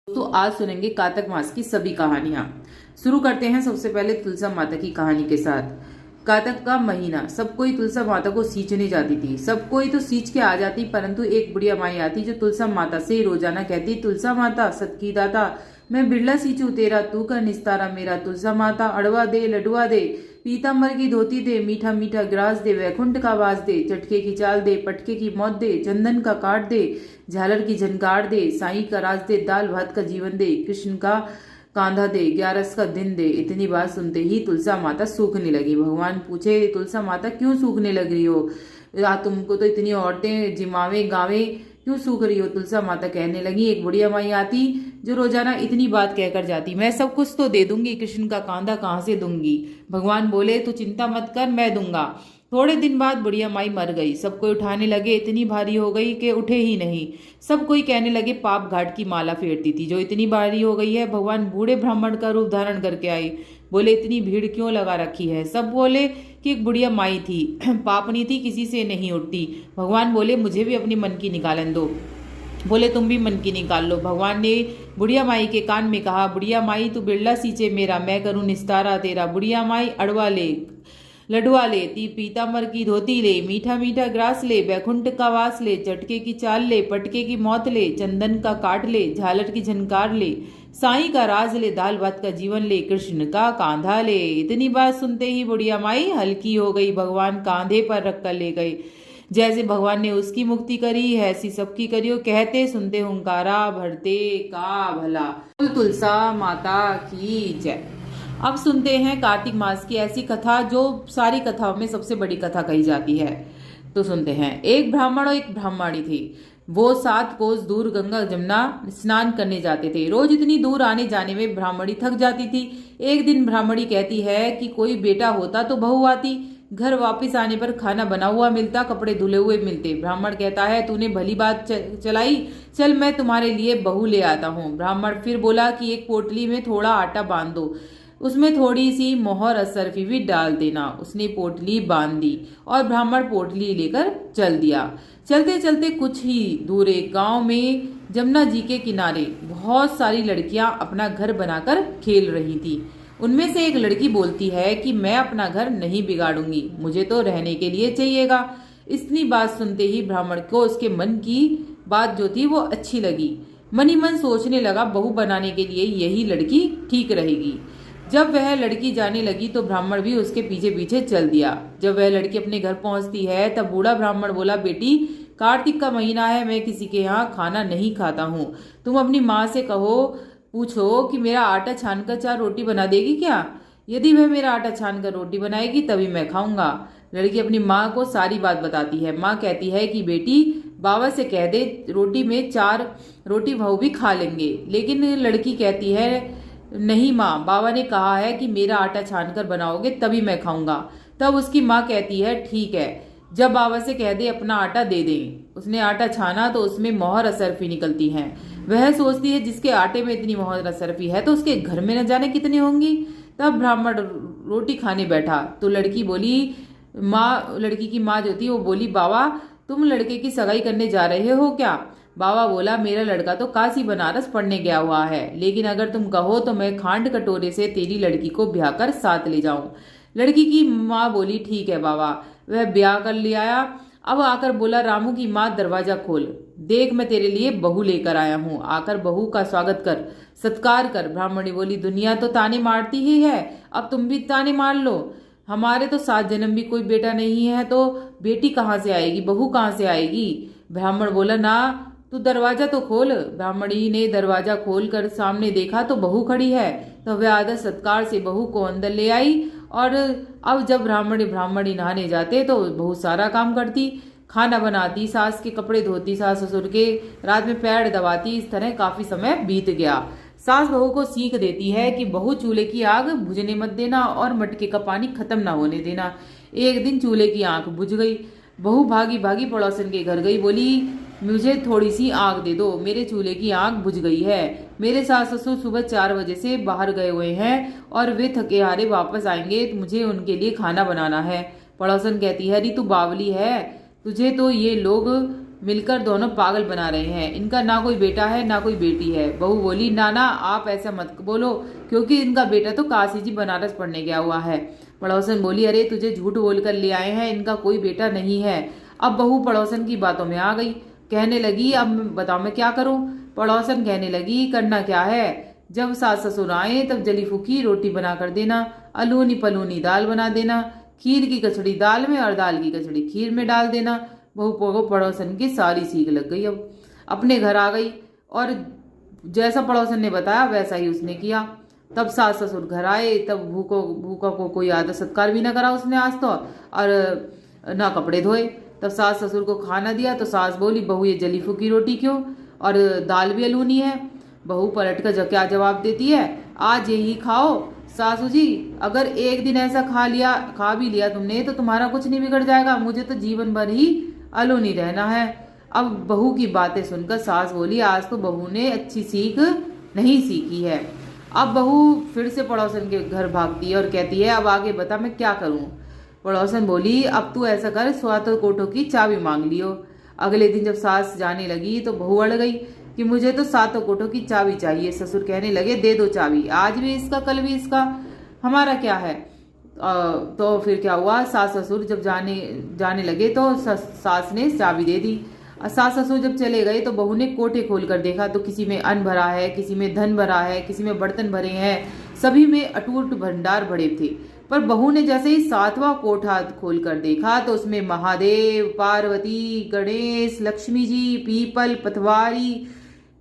तो आज सुनेंगे कार्तिक मास की सभी कहानियां। शुरू करते हैं सबसे पहले तुलसा माता की कहानी के साथ। कार्तिक का महीना, सब कोई तुलसा माता को सींचने जाती थी। सब कोई तो सींच के आ जाती, परंतु एक बुढ़िया माई आती जो तुलसा माता से रोजाना कहती, तुलसा माता सत की दाता, मैं बिरला सींचू तेरा, तू कर निस्तारा मेरा। तुलसा माता अड़वा दे लडुआ दे, पीताम्बर की धोती दे, मीठा मीठा ग्रास दे, वैकुंठ का वास दे, चटके की चाल दे, पटके की मौत दे, चंदन का काट दे, झालर की झनकार दे, साईं का राज दे, दाल भात का जीवन दे, कृष्ण का कांधा दे, 11 का दिन दे। इतनी बात सुनते ही तुलसा माता सूखने लगी। भगवान पूछे, तुलसा माता क्यों सूखने लग रही हो? तुमको तो इतनी औरतें जिमावे गावे, क्यों सूख रही हो? तुलसा माता कहने लगी, एक बुढ़िया माई आती जो रोजाना इतनी बात कहकर जाती, मैं सब कुछ तो दे दूंगी, कृष्ण का कांधा कहाँ से दूंगी? भगवान बोले, तू चिंता मत कर, मैं दूंगा। थोड़े दिन बाद बुढ़िया माई मर गई। सब कोई उठाने लगे, इतनी भारी हो गई कि उठे ही नहीं। सब कोई कहने लगे, पाप घाट की माला फेरती थी जो इतनी भारी हो गई है। भगवान बूढ़े ब्राह्मण का रूप धारण करके आई। बोले, इतनी भीड़ क्यों लगा रखी है? सब बोले कि एक बुढ़िया माई थी, पापनी थी, किसी से नहीं उठती। भगवान बोले, मुझे भी अपनी मन की निकालन दो। बोले, तुम भी मन की निकाल लो। भगवान ने बुढ़िया माई के कान में कहा, बुढ़िया माई तू बिरला सींचे मेरा, मैं करूं निस्तारा तेरा। बुढ़िया माई अड़वा ले लडुआ ले, पीताम्बर की धोती ले, मीठा मीठा ग्रास ले, वैकुंठ का वास ले, चटके की चाल ले, पटके की मौत ले, चंदन का काट ले, झालर की झनकार ले, साईं का राज ले, दाल भात का जीवन ले, कृष्ण का कांधा ले। इतनी बात सुनते ही बुढ़िया माई हल्की हो गई। भगवान कांधे पर रखकर ले गए। जैसे भगवान ने उसकी मुक्ति करी, ऐसी सबकी करियो। कहते सुनते हुंकारा, भरते का भला। तुलसा माता की जय। अब सुनते हैं कार्तिक मास की ऐसी कथा जो सारी कथाओं में सबसे बड़ी कथा कही जाती है। तो सुनते हैं। एक ब्राह्मण और एक ब्राह्मणी थी। वो 7 कोस दूर गंगा जमुना स्नान करने जाते थे। रोज इतनी दूर आने जाने में ब्राह्मणी थक जाती थी। एक दिन ब्राह्मणी कहती है कि कोई बेटा होता तो बहू आती, घर वापस आने पर खाना बना हुआ मिलता, कपड़े धुले हुए मिलते। ब्राह्मण कहता है, तूने भली बात चलाई, चल मैं तुम्हारे लिए बहू ले आता हूँ। ब्राह्मण फिर बोला कि एक पोटली में थोड़ा आटा बांध दो, उसमें थोड़ी सी मोहर असरफी भी डाल देना। उसने पोटली बांध दी और ब्राह्मण पोटली लेकर चल दिया। चलते चलते कुछ ही दूर एक गांव में जमुना जी के किनारे बहुत सारी लड़कियां अपना घर बनाकर खेल रही थी। उनमें से एक लड़की बोलती है कि मैं अपना घर नहीं बिगाड़ूंगी, मुझे तो रहने के लिए चाहिएगा। इतनी बात सुनते ही ब्राह्मण को उसके मन की बात जो थी वो अच्छी लगी। मन ही मन सोचने लगा, बहू बनाने के लिए यही लड़की ठीक रहेगी। जब वह लड़की जाने लगी तो ब्राह्मण भी उसके पीछे पीछे चल दिया। जब वह लड़की अपने घर पहुंचती है तब बूढ़ा ब्राह्मण बोला, बेटी कार्तिक का महीना है, मैं किसी के यहाँ खाना नहीं खाता हूँ। तुम अपनी माँ से कहो, पूछो कि मेरा आटा छान कर 4 रोटी बना देगी क्या? यदि वह मेरा आटा छान कर रोटी बनाएगी तभी मैं खाऊंगा। लड़की अपनी माँ को सारी बात बताती है। माँ कहती है कि बेटी बाबा से कह दे, रोटी में 4 रोटी बहू भी खा लेंगे। लेकिन लड़की कहती है, नहीं माँ, बाबा ने कहा है कि मेरा आटा छान कर बनाओगे तभी मैं खाऊंगा। तब उसकी माँ कहती है, ठीक है, जब बाबा से कह दे अपना आटा दे दें। उसने आटा छाना तो उसमें मोहर असरफी निकलती है। वह सोचती है, जिसके आटे में इतनी मोहर असरफी है तो उसके घर में न जाने कितनी होंगी। तब ब्राह्मण रोटी खाने बैठा तो लड़की की माँ जो थी वो बोली, बाबा तुम लड़के की सगाई करने जा रहे हो क्या? बाबा बोला, मेरा लड़का तो काशी बनारस पढ़ने गया हुआ है, लेकिन अगर तुम कहो तो मैं खांड कटोरे से तेरी लड़की को ब्याह कर साथ ले जाऊं। लड़की की माँ बोली, ठीक है बाबा। वह ब्याह कर ले आया। अब आकर बोला, रामू की माँ दरवाजा खोल, देख मैं तेरे लिए बहू लेकर आया हूँ, आकर बहू का स्वागत कर, सत्कार कर। ब्राह्मणी बोली, दुनिया तो ताने मारती ही है, अब तुम भी ताने मार लो। हमारे तो 7 जन्म भी कोई बेटा नहीं है तो बेटी कहाँ से आएगी, बहू कहाँ से आएगी? ब्राह्मण बोला, ना तू दरवाजा तो खोल। ब्राह्मणी ने दरवाजा खोलकर सामने देखा तो बहू खड़ी है। तो वह आदर सत्कार से बहू को अंदर ले आई। और अब जब ब्राह्मणी नहाने जाते तो बहू सारा काम करती, खाना बनाती, सास के कपड़े धोती, सास ससुर के रात में पैर दबाती। इस तरह काफी समय बीत गया। सास बहू को सीख देती है कि बहू चूल्हे की आग बुझने मत देना और मटके का पानी खत्म ना होने देना। एक दिन चूल्हे की आग बुझ गई। बहू भागी भागी पड़ोसन के घर गई, बोली, मुझे थोड़ी सी आग दे दो, मेरे चूल्हे की आग बुझ गई है। मेरे सास ससुर सुबह 4 बजे से बाहर गए हुए हैं और वे थके हारे वापस आएंगे तो मुझे उनके लिए खाना बनाना है। पड़ोसन कहती है, अरे तू बावली है, तुझे तो ये लोग मिलकर दोनों पागल बना रहे हैं। इनका ना कोई बेटा है ना कोई बेटी है। बहू बोली, नाना आप ऐसा मत बोलो, क्योंकि इनका बेटा तो काशी जी बनारस पढ़ने गया हुआ है। पड़ोसन बोली, अरे तुझे झूठ बोलकर ले आए हैं, इनका कोई बेटा नहीं है। अब बहू पड़ोसन की बातों में आ गई, कहने लगी, अब बताओ मैं क्या करूं। पड़ोसन कहने लगी, करना क्या है, जब सास ससुर आए तब जली फूकी रोटी बना कर देना, अलूनी पलूनी दाल बना देना, खीर की कचड़ी दाल में और दाल की कचड़ी खीर में डाल देना। बहू को पड़ोसन की सारी सीख लग गई। अब अपने घर आ गई और जैसा पड़ोसन ने बताया वैसा ही उसने किया। तब सास ससुर घर आए, तब भूखा को कोई आदर सत्कार भी ना करा उसने आज तो, और ना कपड़े धोए। तब सास ससुर को खाना दिया तो सास बोली, बहू ये जली फूकी रोटी क्यों, और दाल भी अलूनी है। बहू पलट कर क्या जवाब देती है, आज यही खाओ सासू जी, अगर एक दिन ऐसा खा भी लिया तुमने तो तुम्हारा कुछ नहीं बिगड़ जाएगा, मुझे तो जीवन भर ही अलूनी रहना है। अब बहू की बातें सुनकर सास बोली, आज तो बहू ने अच्छी सीख नहीं सीखी है। अब बहू फिर से पड़ोसन के घर भागती है और कहती है, अब आगे बता मैं क्या करूं। पड़ोसन बोली, अब तू ऐसा कर, स्वातो कोठों की चाबी मांग लियो। अगले दिन जब सास जाने लगी तो बहू अड़ गई कि मुझे तो सातों कोठों की चाबी चाहिए। ससुर कहने लगे, दे दो चाबी, आज भी इसका कल भी इसका, हमारा क्या है। तो फिर क्या हुआ, सास ससुर जब जाने लगे तो सास ने चाबी दे दी। सास ससुर जब चले गए तो बहू ने कोठे खोल कर देखा तो किसी में अन्न भरा है, किसी में धन भरा है, किसी में बर्तन भरे हैं, सभी में अटूट भंडार भरे थे। पर बहू ने जैसे ही 7वां कोठा खोल कर देखा तो उसमें महादेव, पार्वती, गणेश, लक्ष्मी जी, पीपल, पतवारी,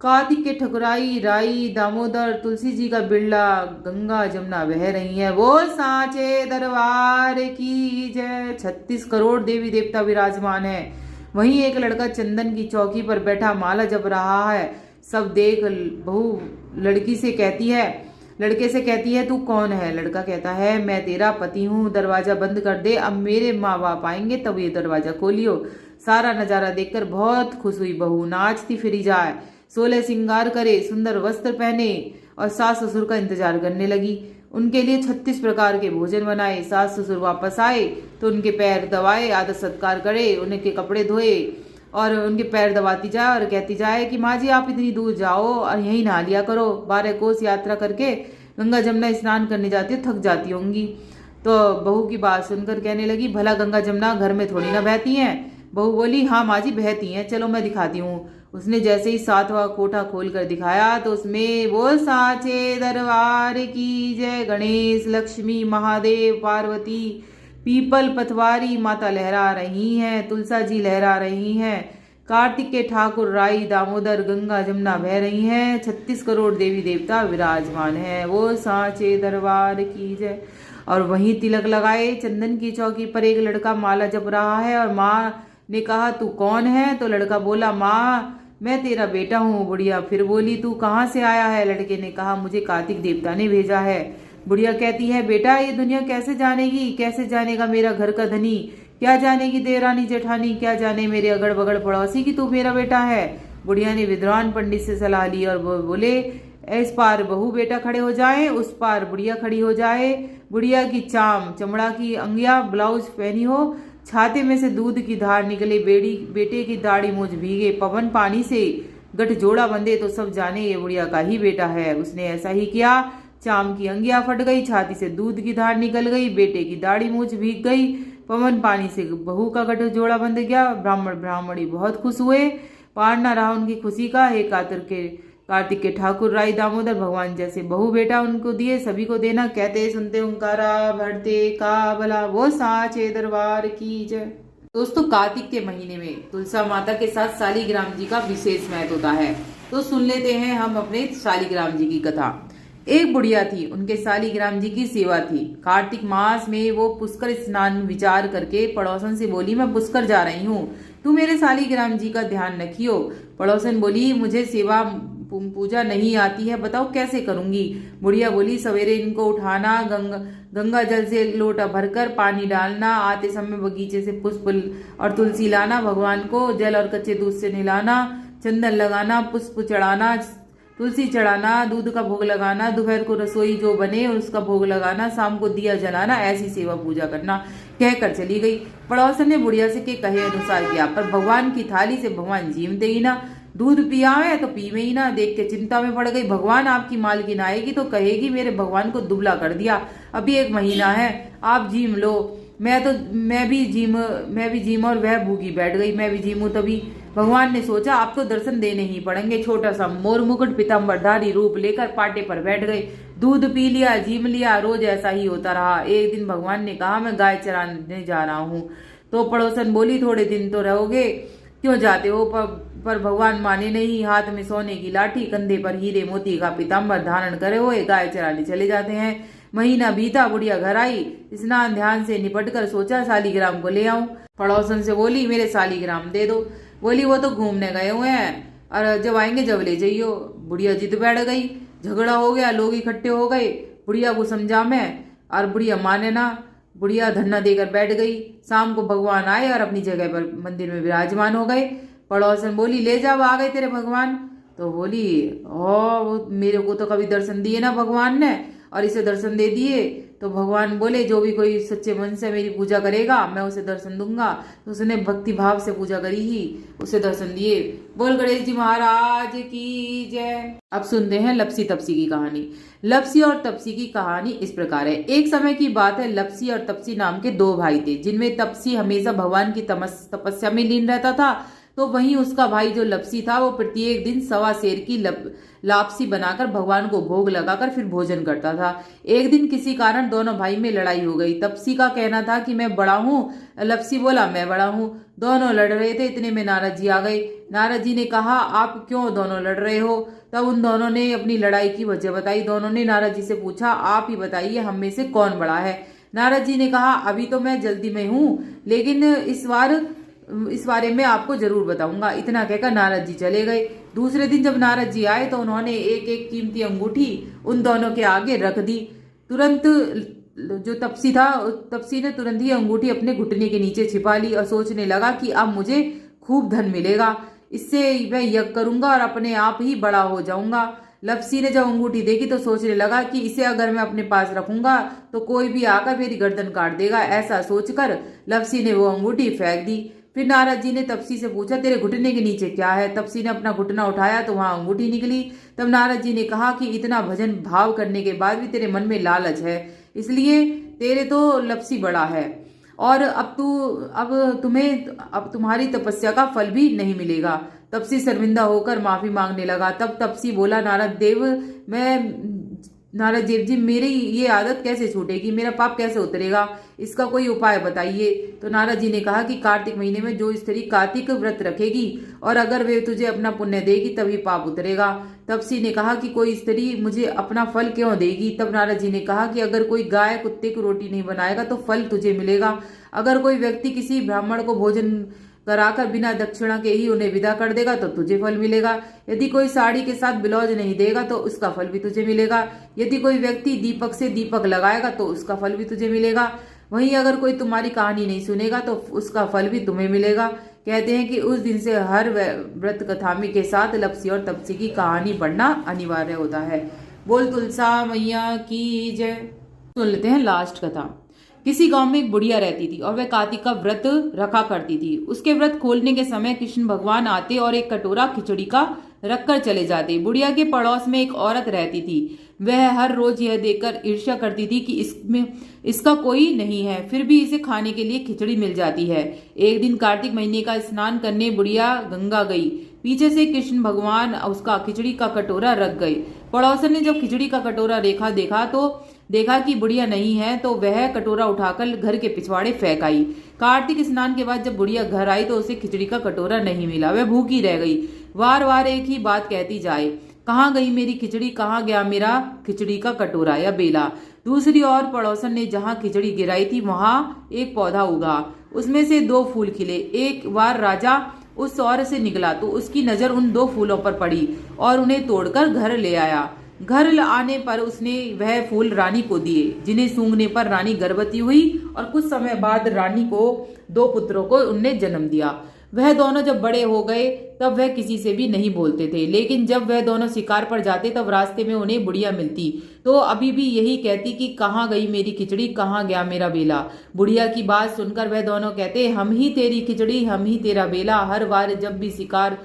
कार्तिक के ठकुराई, राई, दामोदर, तुलसी जी का बिरला, गंगा जमुना बह रही है। वो सांचे दरबार की जय। 36 करोड़ देवी देवता विराजमान है। वहीं एक लड़का चंदन की चौकी पर बैठा माला जप रहा है। सब देख बहू लड़के से कहती है, तू कौन है। लड़का कहता है, मैं तेरा पति हूँ, दरवाजा बंद कर दे, अब मेरे माँ बाप आएंगे तब ये दरवाजा खोलियो। सारा नजारा देखकर बहुत खुश हुई बहू, नाचती फिरी जाए, 16 श्रृंगार करे, सुंदर वस्त्र पहने और सास ससुर का इंतजार करने लगी। उनके लिए 36 प्रकार के भोजन बनाए। सास ससुर वापस आए तो उनके पैर दबाए, आदर सत्कार करे, उनके कपड़े धोए और उनके पैर दबाती जाए और कहती जाए कि माँ जी आप इतनी दूर जाओ और यहीं नहा लिया करो, 12 कोस यात्रा करके गंगा जमुना स्नान करने जाती हो, थक जाती होंगी। तो बहू की बात सुनकर कहने लगी, भला गंगा जमुना घर में थोड़ी ना बहती हैं। बहू बोली, हाँ माँ जी बहती हैं, चलो मैं दिखाती हूँ। उसने जैसे ही 7वां कोठा खोल कर दिखाया तो उसमें वो सांचे दरबार की जय, गणेश, लक्ष्मी, महादेव, पार्वती, पीपल, पतवारी माता लहरा रही हैं, तुलसा जी लहरा रही हैं, कार्तिक के ठाकुर, राई, दामोदर, गंगा जमुना बह रही हैं, 36 करोड़ देवी देवता विराजमान हैं। वो सांचे दरबार की जय। और वहीं तिलक लगाए चंदन की चौकी पर एक लड़का माला जप रहा है और माँ ने कहा, तू कौन है। तो लड़का बोला, माँ मैं तेरा बेटा हूँ। बुढ़िया फिर बोली, तू कहाँ से आया है। लड़के ने कहा, मुझे कार्तिक देवता ने भेजा है। बुढ़िया कहती है, बेटा ये दुनिया कैसे जानेगी, कैसे जानेगा मेरा घर का धनी, क्या जानेगी देवरानी जेठानी, क्या जाने मेरे अगड़ बगड़ पड़ोसी की तू मेरा बेटा है। बुढ़िया ने विद्वान पंडित से सलाह ली और वो बोले, इस पार बहू बेटा खड़े हो जाए, उस पार बुढ़िया खड़ी हो जाए। बुढ़िया की चमड़ा की अंगिया ब्लाउज पहनी हो, छाते में से दूध की धार निकले, बेटे की दाढ़ी मूंछ भीगे, पवन पानी से गठजोड़ा बंधे तो सब जाने ये बुढ़िया का ही बेटा है। उसने ऐसा ही किया। चाम की अंगिया फट गई, छाती से दूध की धार निकल गई, बेटे की दाढ़ी मूंछ भीग गई, पवन पानी से बहू का गठजोड़ा बंध गया। ब्राह्मण ब्राह्मणी बहुत खुश हुए, पार न रहा उनकी खुशी का। हे कार्तिक के ठाकुर, राई, दामोदर, भगवान जैसे बहू बेटा उनको दिए, सभी को देना। कहते सुनते ओंकारा भरते का भला, वो सांचे दरबार की जय। दोस्तों कार्तिक के महीने में तुलसा माता के साथ शालिग्राम जी का विशेष महत्व होता है। तो सुन लेते हैं हम अपने शालिग्राम जी की कथा। एक बुढ़िया थी, उनके शालिग्राम जी की सेवा थी। कार्तिक मास में वो पुष्कर स्नान विचार करके पड़ोसन से बोली, मैं पुष्कर जा रही हूँ, तू मेरे शालिग्राम जी का ध्यान रखियो। पड़ोसन बोली, मुझे सेवा पूजा नहीं आती है, बताओ कैसे करूंगी। बुढ़िया बोली, सवेरे इनको उठाना, गंगा जल से लोटा भरकर पानी डालना, आते समय बगीचे से पुष्प और तुलसी लाना, भगवान को जल और कच्चे दूध से नहलाना, चंदन लगाना, पुष्प चढ़ाना, तुलसी चढ़ाना, दूध का भोग लगाना, दोपहर को रसोई जो बने उसका भोग लगाना, शाम को दिया जलाना, ऐसी सेवा पूजा करना। कहकर चली गई। पड़ोसन ने बुढ़िया से के कहे अनुसार किया, पर भगवान की थाली से भगवान जीव दे ही ना, दूध पियावे तो पीवे ही ना। देख के चिंता में पड़ गई। भगवान आपकी मालकिन आएगी तो कहेगी मेरे भगवान को दुबला कर दिया, अभी 1 महीना है, आप जीम लो। मैं भी जीम और वह भूखी बैठ गई, मैं भी जीमू। तभी भगवान ने सोचा आप तो दर्शन देने ही पड़ेंगे। छोटा सा मोर मुकुट पीताम्बरधारी रूप लेकर पाटे पर बैठ गए। दूध पी लिया, जीम लिया, रोज ऐसा ही होता रहा। एक दिन भगवान ने कहा मैं गाय चराने जा रहा हूँ। तो पड़ोसन बोली थोड़े दिन तो रहोगे, क्यों जाते हो? पर भगवान माने नहीं। हाथ में सोने की लाठी, कंधे पर हीरे मोती का पीताम्बर धारण करे हुए गाय चराने चले जाते हैं। महीना बीता, बुढ़िया घर आई। स्नान ध्यान से निपट कर सोचा शालीग्राम को ले आऊं। पड़ोसन से बोली मेरे शालीग्राम दे दो। बोली वो तो घूमने गए हुए हैं, और जब आएंगे जब ले जाइयो। बुढ़िया जिद बैठ गई, झगड़ा हो गया, लोग इकट्ठे हो गए। बुढ़िया को समझा मैं, और बुढ़िया माने ना। बुढ़िया धन्ना देकर बैठ गई। शाम को भगवान आए और अपनी जगह पर मंदिर में विराजमान हो गए। पड़ोसन बोली ले जाओ, आ गए तेरे भगवान। तो बोली मेरे को तो कभी दर्शन दिए ना भगवान ने, और इसे दर्शन दे दिए। तो भगवान बोले जो भी कोई सच्चे मन से मेरी पूजा करेगा मैं उसे दर्शन दूंगा। तो उसने भक्ति भाव से पूजा करी ही, उसे दर्शन दिए। बोल गणेश जी महाराज की जय। अब सुनते हैं लपसी तपसी की कहानी। लपसी और तपसी की कहानी इस प्रकार है। एक समय की बात है, लपसी और तपसी नाम के 2 भाई थे, जिनमें तपसी हमेशा भगवान की तपस्या में लीन रहता था, तो वहीं उसका भाई जो लपसी था वो प्रत्येक दिन 1.25 सेर की लापसी बनाकर भगवान को भोग लगाकर फिर भोजन करता था। एक दिन किसी कारण दोनों भाई में लड़ाई हो गई। तपसी का कहना था कि मैं बड़ा हूँ, लपसी बोला मैं बड़ा हूँ। दोनों लड़ रहे थे, इतने में नारद जी आ गए। नारद जी ने कहा आप क्यों दोनों लड़ रहे हो? तब उन दोनों ने अपनी लड़ाई की वजह बताई। दोनों ने नारद जी से पूछा आप ही बताइए हम में से कौन बड़ा है? नारद जी ने कहा अभी तो मैं जल्दी में हूँ, लेकिन इस बारे में आपको जरूर बताऊंगा। इतना कहकर नारद जी चले गए। दूसरे दिन जब नारद जी आए तो उन्होंने एक एक कीमती अंगूठी उन दोनों के आगे रख दी। तुरंत जो तपसी ने तुरंत ही अंगूठी अपने घुटने के नीचे छिपा ली और सोचने लगा कि अब मुझे खूब धन मिलेगा, इससे मैं यज्ञ करूंगा और अपने आप ही बड़ा हो जाऊंगा। लपसी ने जब अंगूठी देखी तो सोचने लगा कि इसे अगर मैं अपने पास रखूंगा तो कोई भी आकर मेरी गर्दन काट देगा। ऐसा सोचकर लपसी ने वो अंगूठी फेंक दी। फिर नारद जी ने तपसी से पूछा तेरे घुटने के नीचे क्या है? तपसी ने अपना घुटना उठाया तो वहां अंगूठी निकली। तब नारद जी ने कहा कि इतना भजन भाव करने के बाद भी तेरे मन में लालच है, इसलिए तेरे तो लपसी बड़ा है, और अब तुम्हारी तपस्या का फल भी नहीं मिलेगा। तपसी शर्मिंदा होकर माफी मांगने लगा। तब तपसी बोला नारद देव जी मेरी ये आदत कैसे छूटेगी, मेरा पाप कैसे उतरेगा, इसका कोई उपाय बताइए। तो नारद जी ने कहा कि कार्तिक महीने में जो स्त्री कार्तिक व्रत रखेगी और अगर वे तुझे अपना पुण्य देगी तभी पाप उतरेगा। तपसी ने कहा कि कोई स्त्री मुझे अपना फल क्यों देगी? तब नारद जी ने कहा कि अगर कोई गाय कुत्ते की रोटी नहीं बनाएगा तो फल तुझे मिलेगा। अगर कोई व्यक्ति किसी ब्राह्मण को भोजन कराकर बिना दक्षिणा के ही उन्हें विदा कर देगा तो तुझे फल मिलेगा। यदि कोई साड़ी के साथ ब्लाउज नहीं देगा तो उसका फल भी तुझे मिलेगा। यदि कोई व्यक्ति दीपक से दीपक लगाएगा तो उसका फल भी तुझे मिलेगा। वहीं अगर कोई तुम्हारी कहानी नहीं सुनेगा तो उसका फल भी तुम्हें मिलेगा। कहते हैं कि उस दिन से हर व्रत कथामी के साथ लपसी और तपसी की कहानी पढ़ना अनिवार्य होता है। बोल तुलसा मैया की जय। सुन लेते हैं लास्ट कथा। किसी गांव में एक बुढ़िया रहती थी और वह कार्तिक का व्रत रखा करती थी। उसके व्रत खोलने के समय कृष्ण भगवान आते और एक कटोरा खिचड़ी का रखकर चले जाते। बुढ़िया के पड़ोस में एक औरत रहती थी। वह हर रोज यह देखकर ईर्ष्या करती थी कि इसका कोई नहीं है, फिर भी इसे खाने के लिए खिचड़ी मिल जाती है। एक दिन कार्तिक महीने का स्नान करने बुढ़िया गंगा गई। पीछे से कृष्ण भगवान उसका खिचड़ी का कटोरा रख गए। पड़ोसन ने जब खिचड़ी का कटोरा देखा कि बुढ़िया नहीं है तो वह कटोरा उठाकर घर के पिछवाड़े फेंक आई। कार्तिक स्नान के बाद जब बुढ़िया घर आई तो उसे खिचड़ी का कटोरा नहीं मिला। वह भूखी रह गई। बार बार एक ही बात कहती जाए, कहाँ गई मेरी खिचड़ी, कहाँ गया मेरा खिचड़ी का कटोरा या बेला। दूसरी ओर पड़ोसन ने जहाँ खिचड़ी गिराई थी वहां एक पौधा उगा, उसमें से 2 फूल खिले। एक बार राजा उस ओर से निकला तो उसकी नजर उन 2 फूलों पर पड़ी और उन्हें तोड़कर घर ले आया। घर आने पर उसने वह फूल रानी को दिए, जिन्हें सूंघने पर रानी गर्भवती हुई और कुछ समय बाद रानी को 2 पुत्रों को उनने जन्म दिया। वह दोनों जब बड़े हो गए तब वह किसी से भी नहीं बोलते थे, लेकिन जब वह दोनों शिकार पर जाते तब रास्ते में उन्हें बुढ़िया मिलती तो अभी भी यही कहती कि कहाँ गई मेरी खिचड़ी, कहाँ गया मेरा बेला। बुढ़िया की बात सुनकर वह दोनों कहते, हम ही तेरी खिचड़ी, हम ही तेरा बेला। हर बार जब भी शिकार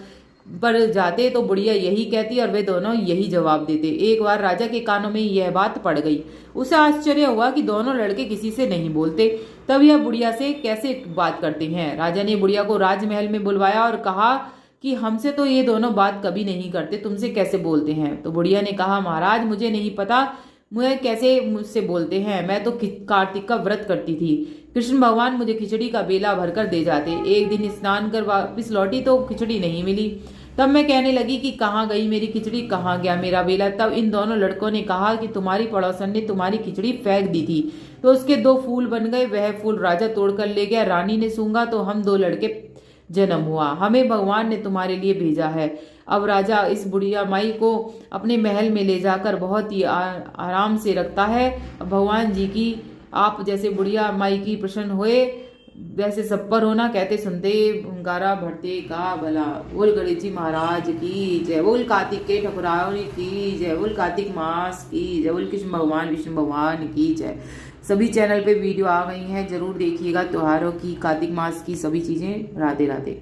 पर जाते तो बुढ़िया यही कहती और वे दोनों यही जवाब देते। एक बार राजा के कानों में यह बात पड़ गई। उसे आश्चर्य हुआ कि दोनों लड़के किसी से नहीं बोलते, तब यह बुढ़िया से कैसे बात करते हैं। राजा ने बुढ़िया को राजमहल में बुलवाया और कहा कि हमसे तो ये दोनों बात कभी नहीं करते, तुमसे कैसे बोलते हैं। तो बुढ़िया ने कहा, महाराज मुझे नहीं पता मुझे कैसे मुझसे बोलते हैं, मैं तो कार्तिक का व्रत करती थी। कृष्ण भगवान मुझे खिचड़ी का बेला भरकर दे जाते। एक दिन स्नान कर वापिस लौटी तो खिचड़ी नहीं मिली। तब मैं कहने लगी कि कहाँ गई मेरी खिचड़ी, कहाँ गया मेरा बेला। तब इन दोनों लड़कों ने कहा कि तुम्हारी पड़ोसन ने तुम्हारी खिचड़ी फेंक दी थी, तो उसके 2 फूल बन गए। वह फूल राजा तोड़कर ले गया, रानी ने सूंघा तो हम 2 लड़के जन्म हुआ। हमें भगवान ने तुम्हारे लिए भेजा है। अब राजा इस बुढ़िया माई को अपने महल में ले जाकर बहुत ही आराम से रखता है। भगवान जी की आप जैसे बुढ़िया माई की प्रसन्न हुए वैसे सब पर होना, कहते सुनते गारा भरते का भला। बोल गणेश जी महाराज की जय, बोल कार्तिक के ठकुरानी की जय, बोल कार्तिक मास की जय, बोल कृष्ण भगवान विष्णु भगवान की जय। सभी चैनल पे वीडियो आ गई हैं, जरूर देखिएगा त्योहारों की, कार्तिक मास की सभी चीजें। राधे राधे।